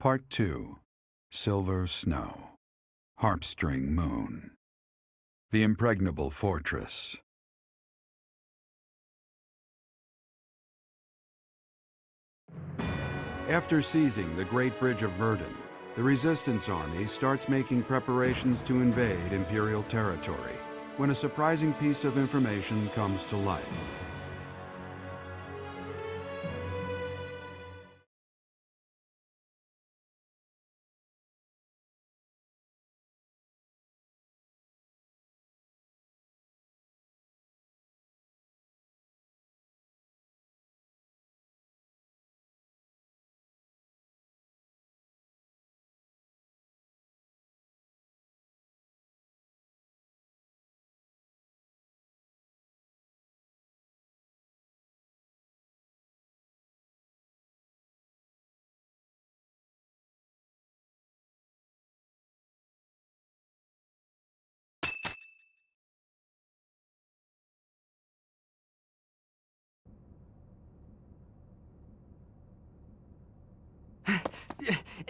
Part 2. Silver Snow. Harpstring Moon. The Impregnable Fortress. After seizing the Great Bridge of Verdun, the Resistance Army starts making preparations to invade Imperial territory, when a surprising piece of information comes to light.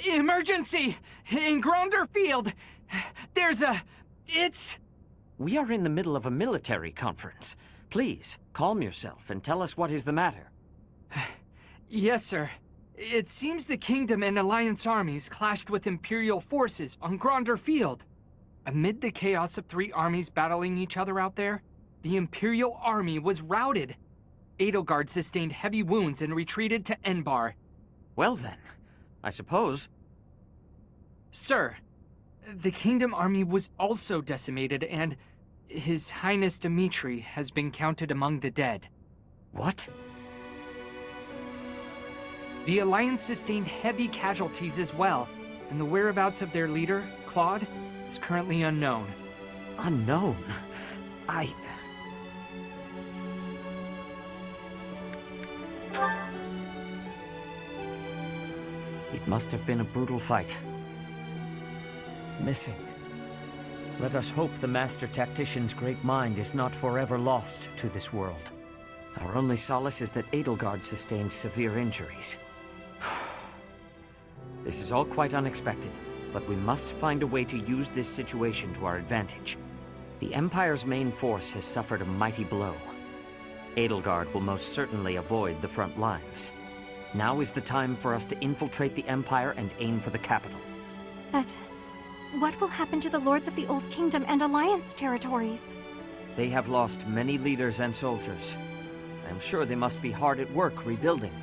Emergency! In Gronder Field! We are in the middle of a military conference. Please, calm yourself and tell us what is the matter. Yes, sir. It seems the Kingdom and Alliance armies clashed with Imperial forces on Gronder Field. Amid the chaos of three armies battling each other out there, the Imperial army was routed. Edelgard sustained heavy wounds and retreated to Enbar. Well then, I suppose. Sir, the Kingdom army was also decimated, and His Highness Dimitri has been counted among the dead. What? The Alliance sustained heavy casualties as well, and the whereabouts of their leader, Claude, is currently unknown. Unknown? It must have been a brutal fight. Missing. Let us hope the Master Tactician's great mind is not forever lost to this world. Our only solace is that Edelgard sustained severe injuries. This is all quite unexpected, but we must find a way to use this situation to our advantage. The Empire's main force has suffered a mighty blow. Edelgard will most certainly avoid the front lines. Now is the time for us to infiltrate the Empire and aim for the capital. But what will happen to the Lords of the Old Kingdom and Alliance territories? They have lost many leaders and soldiers. I'm sure they must be hard at work rebuilding.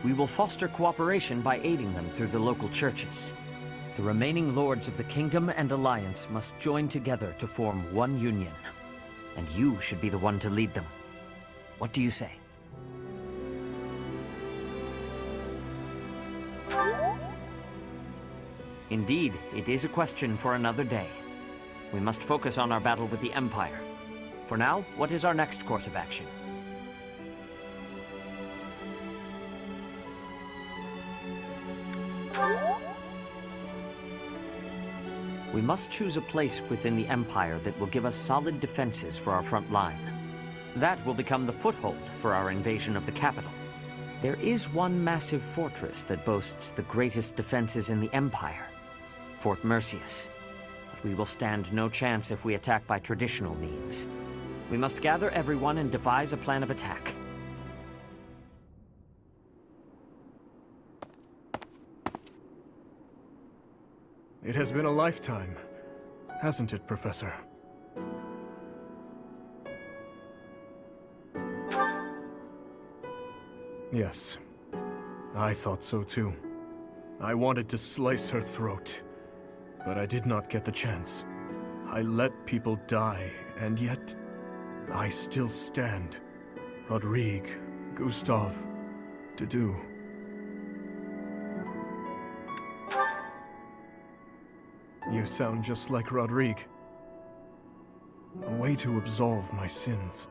We will foster cooperation by aiding them through the local churches. The remaining Lords of the Kingdom and Alliance must join together to form one union. And you should be the one to lead them. What do you say? Indeed, it is a question for another day. We must focus on our battle with the Empire. For now, what is our next course of action? We must choose a place within the Empire that will give us solid defenses for our front line. That will become the foothold for our invasion of the capital. There is one massive fortress that boasts the greatest defenses in the Empire. Fort Mercius. But we will stand no chance if we attack by traditional means. We must gather everyone and devise a plan of attack. It has been a lifetime, hasn't it, Professor? Yes, I thought so too. I wanted to slice her throat. But I did not get the chance. I let people die, and yet I still stand. Rodrigue, Gustav, Dudu. You sound just like Rodrigue. A way to absolve my sins.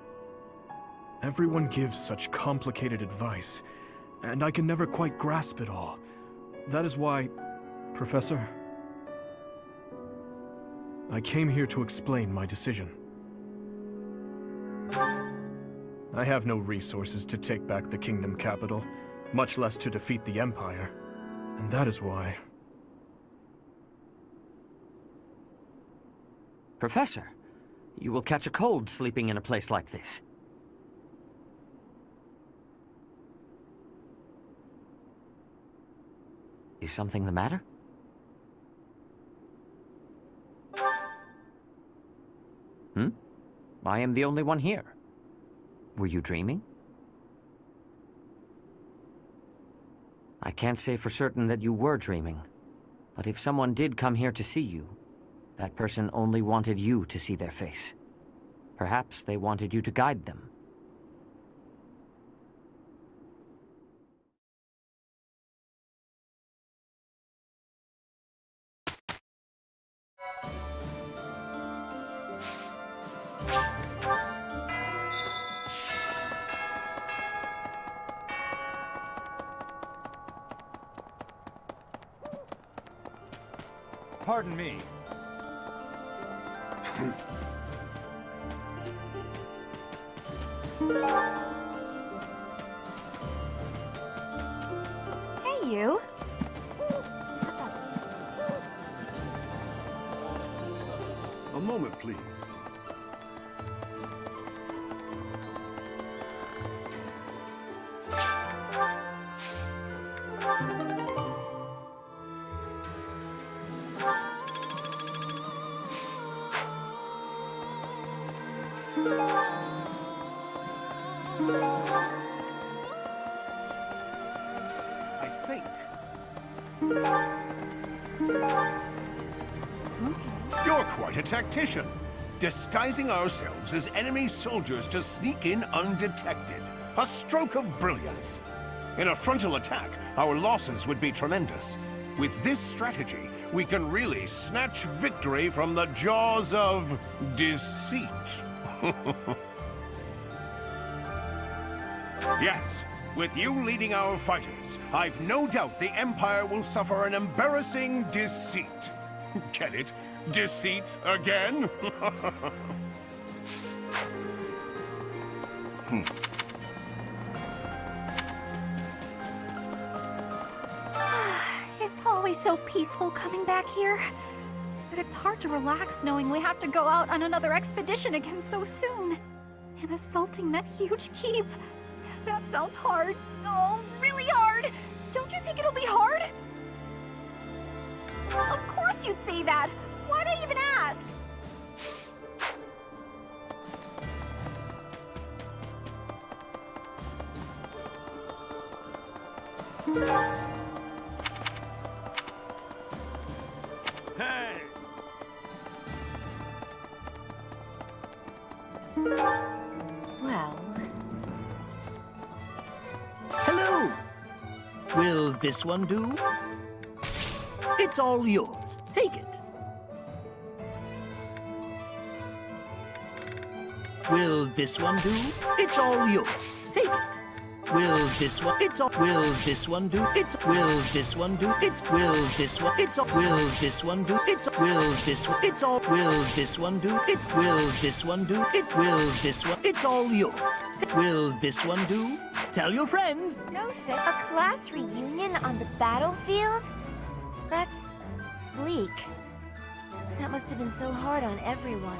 Everyone gives such complicated advice, and I can never quite grasp it all. That is why, Professor, I came here to explain my decision. I have no resources to take back the kingdom capital, much less to defeat the Empire. And that is why Professor, you will catch a cold sleeping in a place like this. Is something the matter? I am the only one here. Were you dreaming? I can't say for certain that you were dreaming, but if someone did come here to see you, that person only wanted you to see their face. Perhaps they wanted you to guide them. Pardon me. Hey, you. A moment, please. I think. You're quite a tactician, disguising ourselves as enemy soldiers to sneak in undetected. A stroke of brilliance. In a frontal attack, our losses would be tremendous. With this strategy, we can really snatch victory from the jaws of deceit. Yes, with you leading our fighters, I've no doubt the Empire will suffer an embarrassing deceit. Get it? Deceit again? It's always so peaceful coming back here. But it's hard to relax knowing we have to go out on another expedition again so soon. And assaulting that huge keep. That sounds hard. Oh, really hard. Don't you think it'll be hard? Of course you'd say that. Why'd I even ask? Hey! Well, Hello! Will this one do? It's all yours. Take it. Will this one do? It's all yours. Take it. Will this one? It's all. Will this one do? It's. Will this one do? It's. Will this one? It's all. Will this one do? It's. Will this one? It's all. Will this one do? It's. Will this one do? It. Will this one? It's all yours. Will this one do? Tell your friends. no, sir. A class reunion on the battlefield? That's bleak. That must have been so hard on everyone.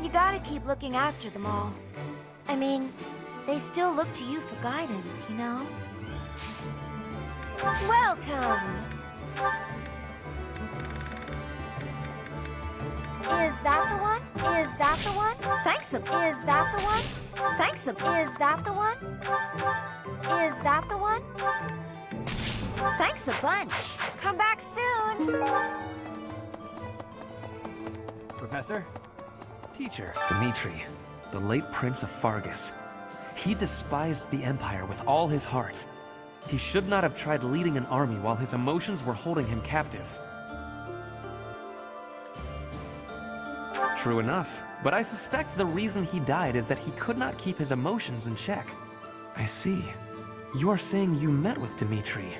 You gotta keep looking after them all. I mean, they still look to you for guidance, you know? Welcome! Is that the one? Is that the one? Thanks a... Is that the one? Thanks a... Is that the one? Is that the one? Thanks a bunch. Come back soon. Professor? Teacher. Dimitri, the late Prince of Fargus. He despised the Empire with all his heart. He should not have tried leading an army while his emotions were holding him captive. True enough, but I suspect the reason he died is that he could not keep his emotions in check. I see. You are saying you met with Dimitri,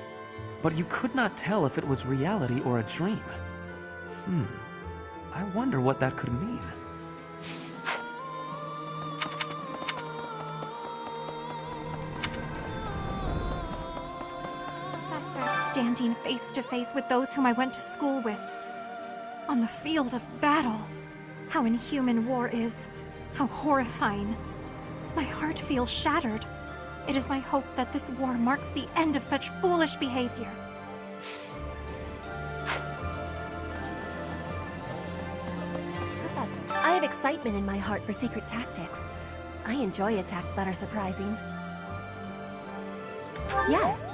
but you could not tell if it was reality or a dream. I wonder what that could mean. Professor, standing face to face with those whom I went to school with. On the field of battle. how inhuman war is, how horrifying. My heart feels shattered. It is my hope that this war marks the end of such foolish behavior. Professor, I have excitement in my heart for secret tactics. I enjoy attacks that are surprising. Yes,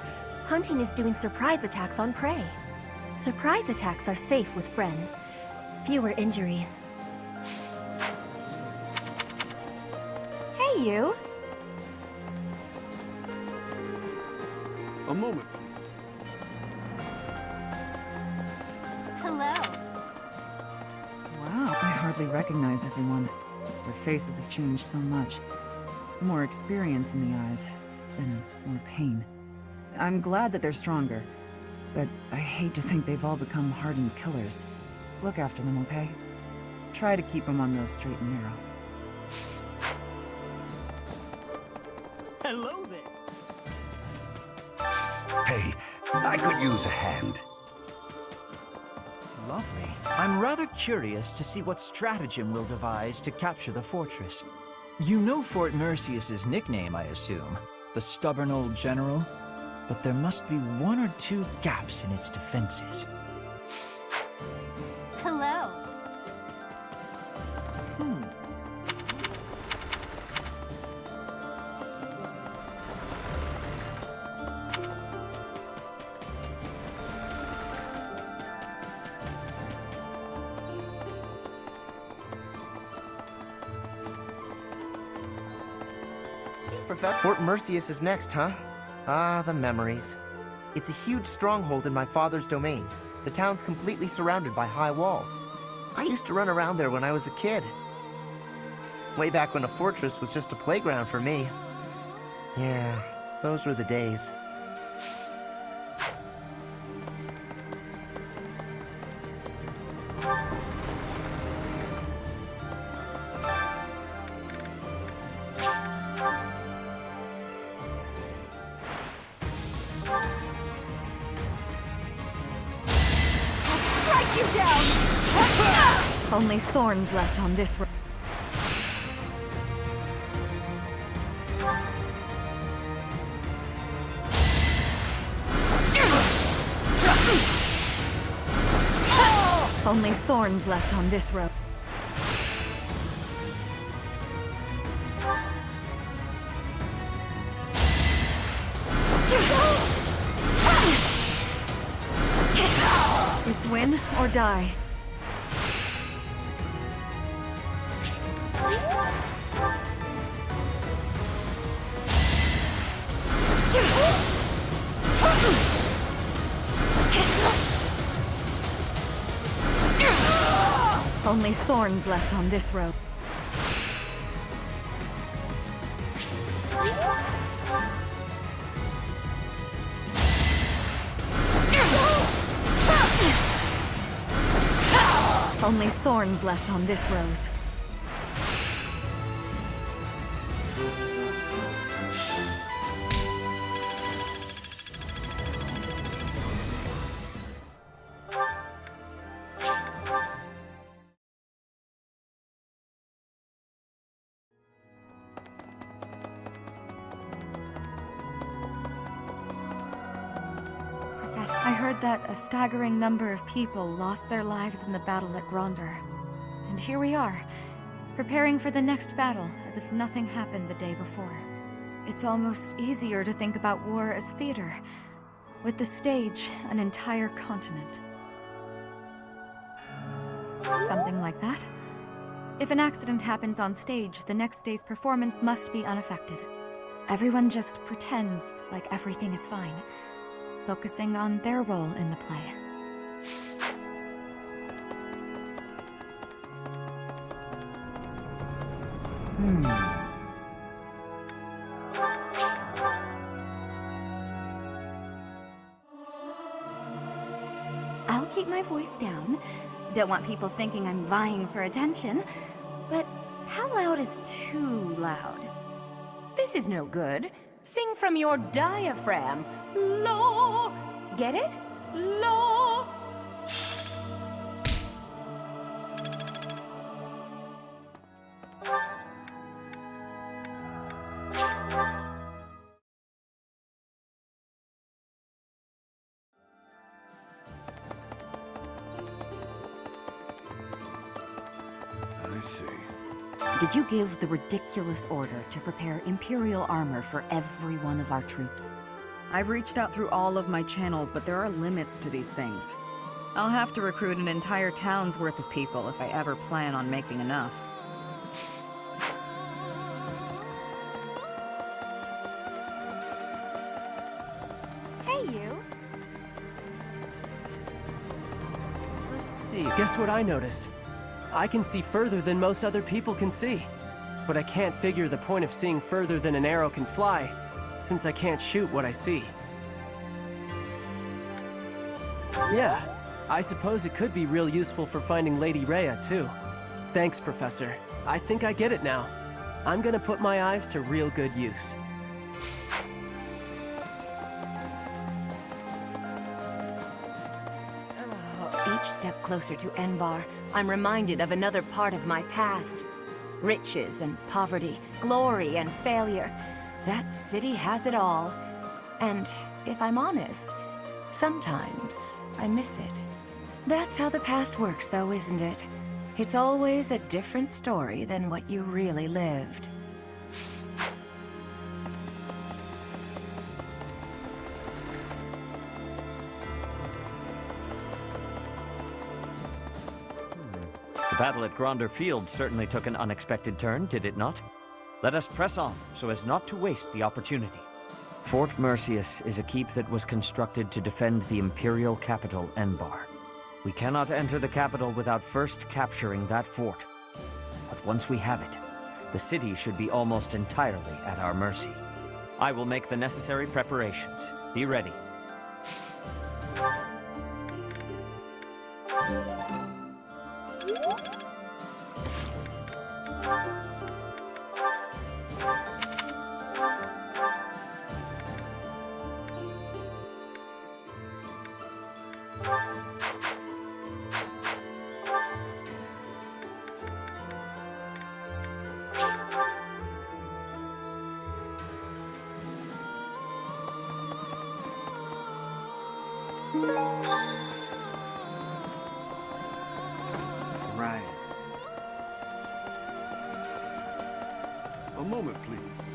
hunting is doing surprise attacks on prey. Surprise attacks are safe with friends. Fewer injuries. Hey, you! A moment, please. Hello. Wow, I hardly recognize everyone. Their faces have changed so much. More experience in the eyes, and more pain. I'm glad that they're stronger, but I hate to think they've all become hardened killers. Look after them, okay? Try to keep them on the straight and narrow. Hello there. Hey, I could use a hand. Lovely. I'm rather curious to see what stratagem we'll devise to capture the fortress. You know Fort Mercius's nickname, I assume. The stubborn old general? But there must be one or two gaps in its defenses. Hello. Fort Mercius is next, huh? Ah, the memories. It's a huge stronghold in my father's domain. The town's completely surrounded by high walls. I used to run around there when I was a kid. Way back when a fortress was just a playground for me. Yeah, those were the days. Only thorns left on this road. Only thorns left on this road. It's win or die. Only thorns left on this road. Only thorns left on this rose. I heard that a staggering number of people lost their lives in the battle at Gronder. And here we are, preparing for the next battle as if nothing happened the day before. It's almost easier to think about war as theater, with the stage an entire continent. Something like that. If an accident happens on stage, the next day's performance must be unaffected. Everyone just pretends like everything is fine, focusing on their role in the play. I'll keep my voice down. Don't want people thinking I'm vying for attention. But how loud is too loud? This is no good. Sing from your diaphragm. Low. Get it? Low. I see. Did you give the ridiculous order to prepare Imperial armor for every one of our troops? I've reached out through all of my channels, but there are limits to these things. I'll have to recruit an entire town's worth of people if I ever plan on making enough. Hey, you. Let's see, guess what I noticed? I can see further than most other people can see. But I can't figure the point of seeing further than an arrow can fly, since I can't shoot what I see. Yeah, I suppose it could be real useful for finding Lady Rhea, too. Thanks, Professor. I think I get it now. I'm gonna put my eyes to real good use. Each step closer to Enbar, I'm reminded of another part of my past. Riches and poverty, glory and failure. That city has it all. And if I'm honest, sometimes I miss it. That's how the past works, though, isn't it? It's always a different story than what you really lived. The battle at Gronder Field certainly took an unexpected turn, did it not? Let us press on, so as not to waste the opportunity. Fort Mercius is a keep that was constructed to defend the Imperial capital, Enbar. We cannot enter the capital without first capturing that fort. But once we have it, the city should be almost entirely at our mercy. I will make the necessary preparations. Be ready. Right. A moment, please.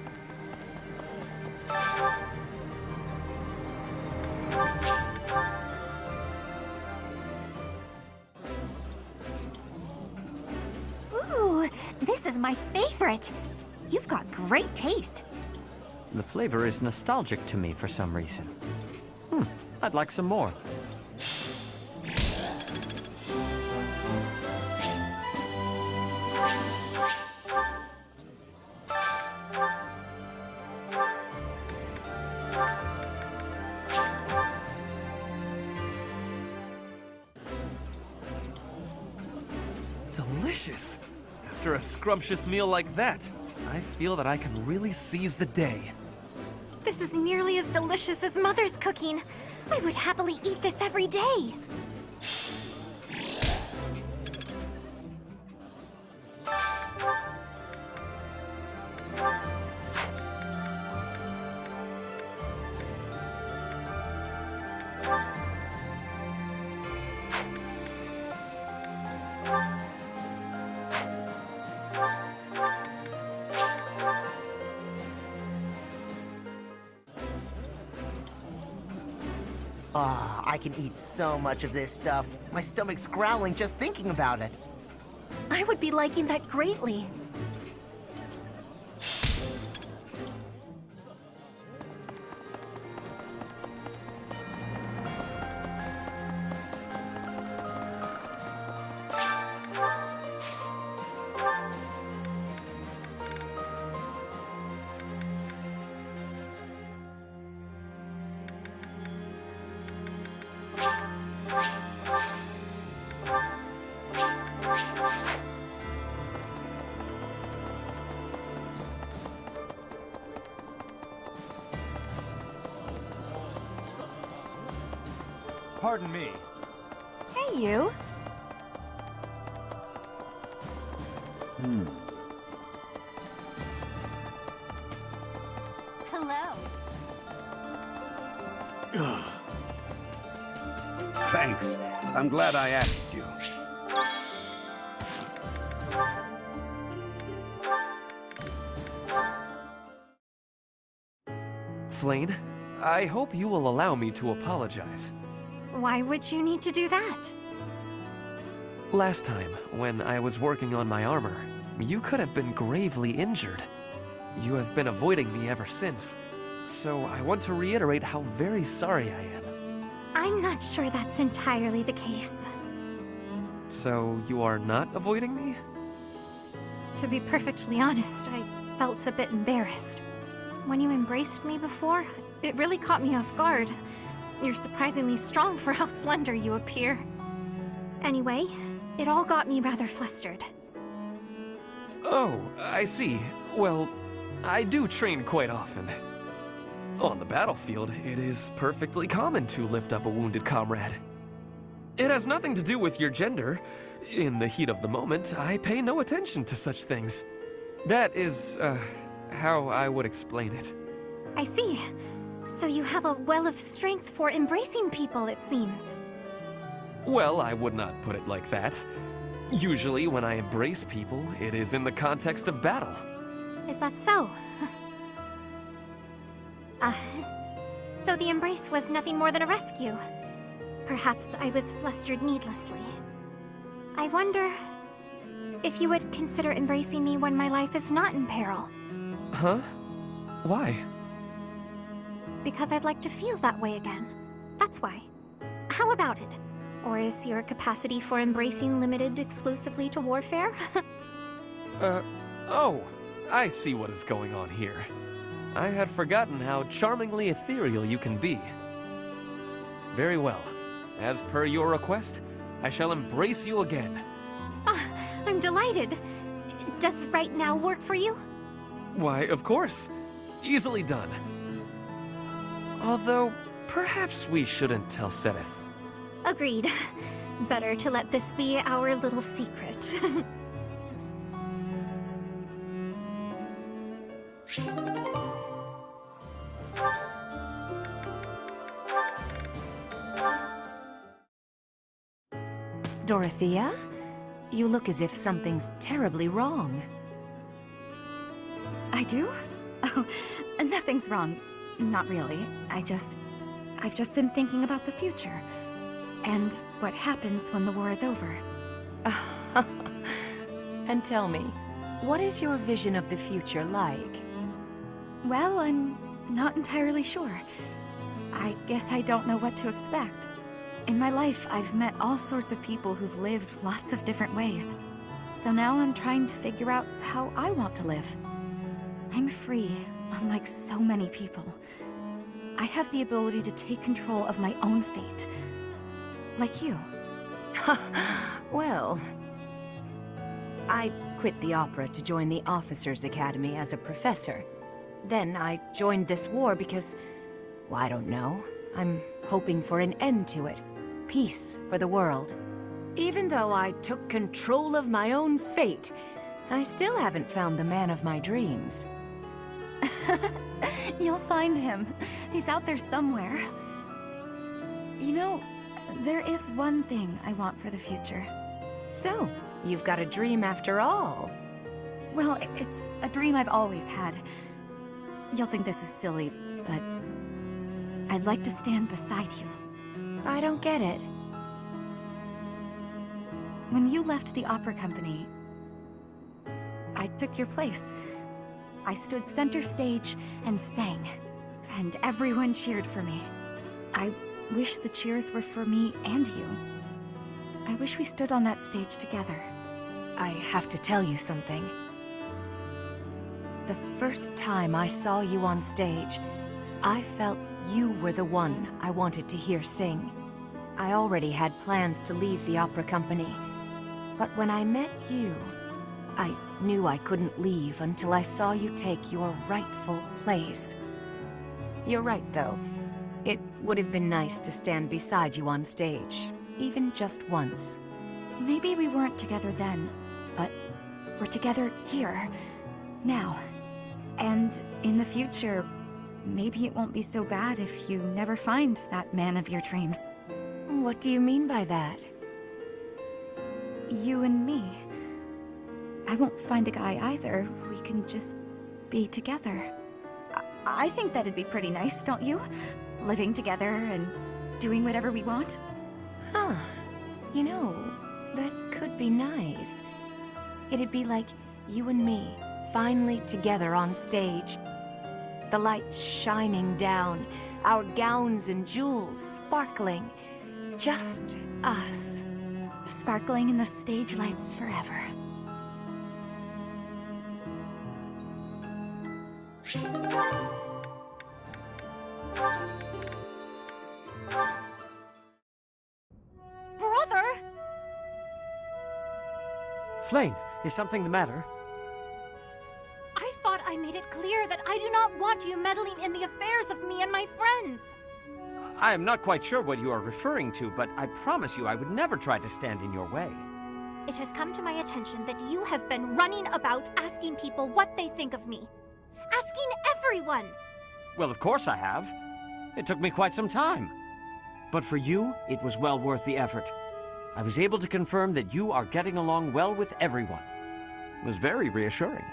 Ooh, this is my favorite. You've got great taste. The flavor is nostalgic to me for some reason. I'd like some more. Delicious! After a scrumptious meal like that, I feel that I can really seize the day. This is nearly as delicious as Mother's cooking. I would happily eat this every day. I can eat so much of this stuff. My stomach's growling just thinking about it. I would be liking that greatly. Pardon me. Hey, you. Hello. Thanks. I'm glad I asked you. Flayn. I hope you will allow me to apologize. Why would you need to do that? Last time, when I was working on my armor, you could have been gravely injured. You have been avoiding me ever since, so I want to reiterate how very sorry I am. I'm not sure that's entirely the case. So you are not avoiding me? To be perfectly honest, I felt a bit embarrassed. When you embraced me before, it really caught me off guard. You're surprisingly strong for how slender you appear. Anyway, it all got me rather flustered. Oh, I see. Well, I do train quite often. On the battlefield, it is perfectly common to lift up a wounded comrade. It has nothing to do with your gender. In the heat of the moment, I pay no attention to such things. That is, how I would explain it. I see. So you have a well of strength for embracing people, it seems. Well, I would not put it like that. Usually, when I embrace people, it is in the context of battle. Is that so? So the embrace was nothing more than a rescue. Perhaps I was flustered needlessly. I wonder if you would consider embracing me when my life is not in peril. Huh? Why? Because I'd like to feel that way again. That's why. How about it? Or is your capacity for embracing limited exclusively to warfare? Oh, I see what is going on here. I had forgotten how charmingly ethereal you can be. Very well. As per your request, I shall embrace you again. I'm delighted. Does right now work for you? Why, of course. Easily done. Although, perhaps we shouldn't tell Sedith. Agreed. Better to let this be our little secret. Dorothea? You look as if something's terribly wrong. I do? Oh, nothing's wrong. Not really. I've just been thinking about the future. And what happens when the war is over. And tell me, what is your vision of the future like? Well, I'm not entirely sure. I guess I don't know what to expect. In my life, I've met all sorts of people who've lived lots of different ways. So now I'm trying to figure out how I want to live. I'm free, unlike so many people. I have the ability to take control of my own fate. Like you. Well, I quit the opera to join the Officers' Academy as a professor. Then I joined this war because, well, I don't know. I'm hoping for an end to it. Peace for the world. Even though I took control of my own fate, I still haven't found the man of my dreams. You'll find him. He's out there somewhere. You know, there is one thing I want for the future. So, you've got a dream after all. Well, it's a dream I've always had. You'll think this is silly, but I'd like to stand beside you. I don't get it. When you left the opera company, I took your place. I stood center stage and sang, and everyone cheered for me. I wish the cheers were for me and you. I wish we stood on that stage together. I have to tell you something. The first time I saw you on stage, I felt you were the one I wanted to hear sing. I already had plans to leave the opera company, but when I met you, I knew I couldn't leave until I saw you take your rightful place. You're right, though. It would have been nice to stand beside you on stage, even just once. Maybe we weren't together then, but we're together here, now. And in the future, maybe it won't be so bad if you never find that man of your dreams. What do you mean by that? You and me. I won't find a guy either. We can just be together. I think that'd be pretty nice, don't you? Living together and doing whatever we want. Huh. You know, that could be nice. It'd be like you and me, finally together on stage. The lights shining down, our gowns and jewels sparkling. Just us. Sparkling in the stage lights forever. Brother! Flame, is something the matter? I thought I made it clear that I do not want you meddling in the affairs of me and my friends. I am not quite sure what you are referring to, but I promise you I would never try to stand in your way. It has come to my attention that you have been running about asking people what they think of me. Asking everyone! Well, of course I have. It took me quite some time. But for you, it was well worth the effort. I was able to confirm that you are getting along well with everyone. It was very reassuring.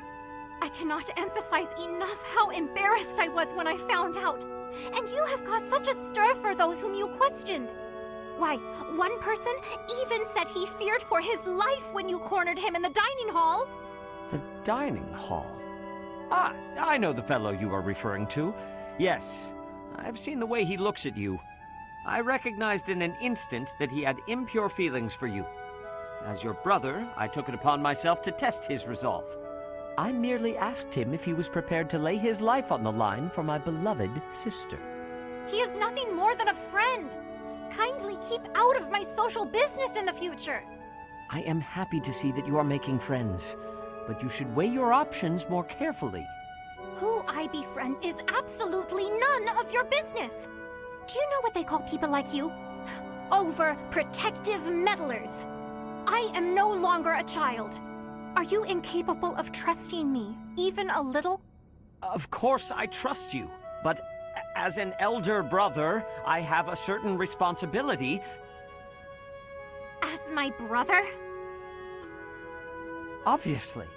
I cannot emphasize enough how embarrassed I was when I found out. And you have caused such a stir for those whom you questioned. Why, one person even said he feared for his life when you cornered him in the dining hall. The dining hall? Ah, I know the fellow you are referring to. Yes, I've seen the way he looks at you. I recognized in an instant that he had impure feelings for you. As your brother, I took it upon myself to test his resolve. I merely asked him if he was prepared to lay his life on the line for my beloved sister. He is nothing more than a friend. Kindly keep out of my social business in the future. I am happy to see that you are making friends, but you should weigh your options more carefully. Who I befriend is absolutely none of your business. Do you know what they call people like you? Overprotective meddlers. I am no longer a child. Are you incapable of trusting me, even a little? Of course I trust you, but as an elder brother, I have a certain responsibility. As my brother? Obviously.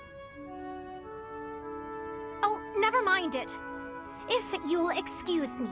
Oh, never mind it. If you'll excuse me.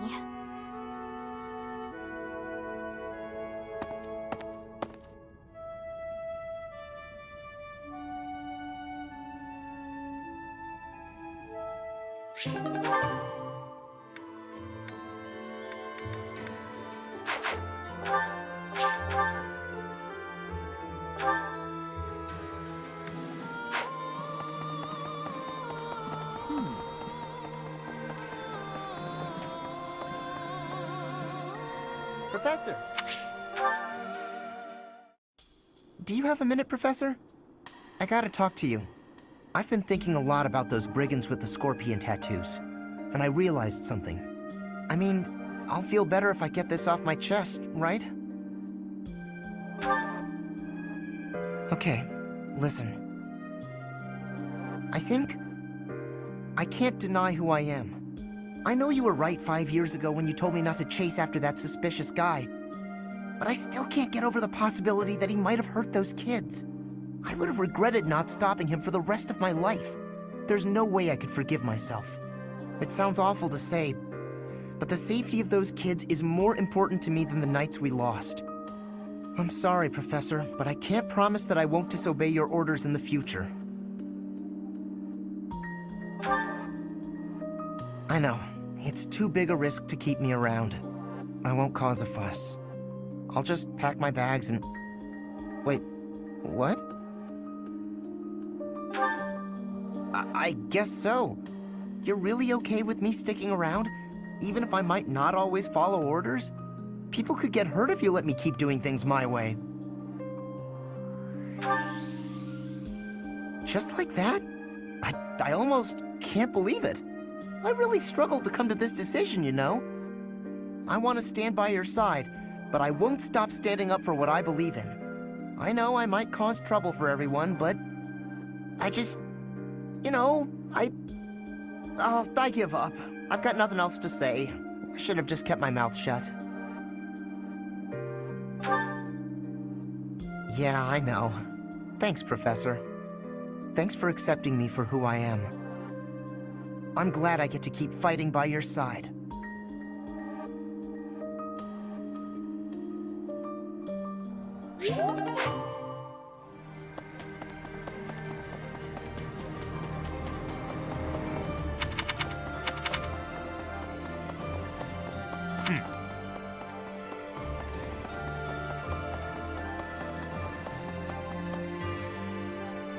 Professor! Do you have a minute, Professor? I gotta talk to you. I've been thinking a lot about those brigands with the scorpion tattoos, and I realized something. I mean, I'll feel better if I get this off my chest, right? Okay, listen. I can't deny who I am. I know you were right 5 years ago when you told me not to chase after that suspicious guy. But I still can't get over the possibility that he might have hurt those kids. I would have regretted not stopping him for the rest of my life. There's no way I could forgive myself. It sounds awful to say, but the safety of those kids is more important to me than the nights we lost. I'm sorry, Professor, but I can't promise that I won't disobey your orders in the future. I know. It's too big a risk to keep me around. I won't cause a fuss. I'll just pack my bags and... Wait, what? I guess so. You're really okay with me sticking around? Even if I might not always follow orders? People could get hurt if you let me keep doing things my way. Just like that? I almost can't believe it. I really struggled to come to this decision, you know? I want to stand by your side, but I won't stop standing up for what I believe in. I know I might cause trouble for everyone, but I just, you know, I give up. I've got nothing else to say. I should have just kept my mouth shut. Yeah, I know. Thanks, Professor. Thanks for accepting me for who I am. I'm glad I get to keep fighting by your side.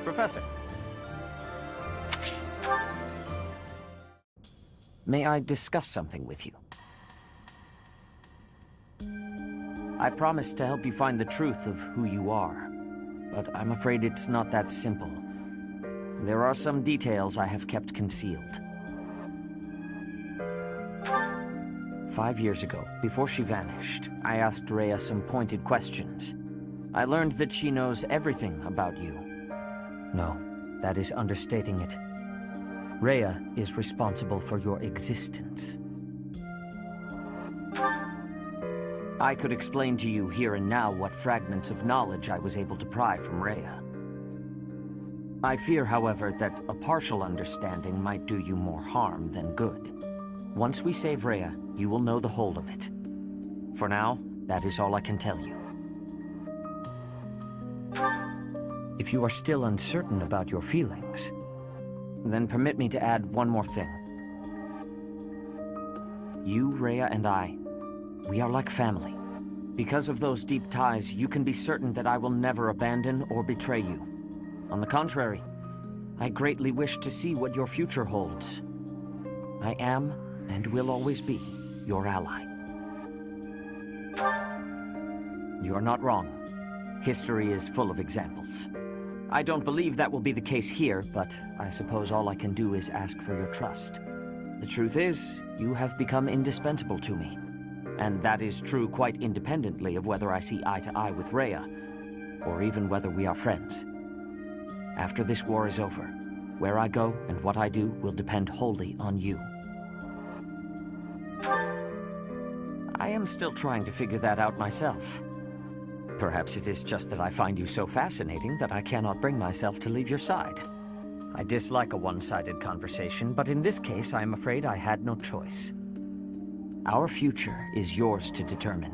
Professor. May I discuss something with you? I promised to help you find the truth of who you are, but I'm afraid it's not that simple. There are some details I have kept concealed. 5 years ago, before she vanished, I asked Rhea some pointed questions. I learned that she knows everything about you. No, that is understating it. Rhea is responsible for your existence. I could explain to you here and now what fragments of knowledge I was able to pry from Rhea. I fear, however, that a partial understanding might do you more harm than good. Once we save Rhea, you will know the whole of it. For now, that is all I can tell you. If you are still uncertain about your feelings, then permit me to add one more thing. You, Rhea, and I, we are like family. Because of those deep ties, you can be certain that I will never abandon or betray you. On the contrary, I greatly wish to see what your future holds. I am, and will always be, your ally. You are not wrong. History is full of examples. I don't believe that will be the case here, but I suppose all I can do is ask for your trust. The truth is, you have become indispensable to me. And that is true quite independently of whether I see eye to eye with Rhea, or even whether we are friends. After this war is over, where I go and what I do will depend wholly on you. I am still trying to figure that out myself. Perhaps it is just that I find you so fascinating that I cannot bring myself to leave your side. I dislike a one-sided conversation, but in this case, I am afraid I had no choice. Our future is yours to determine.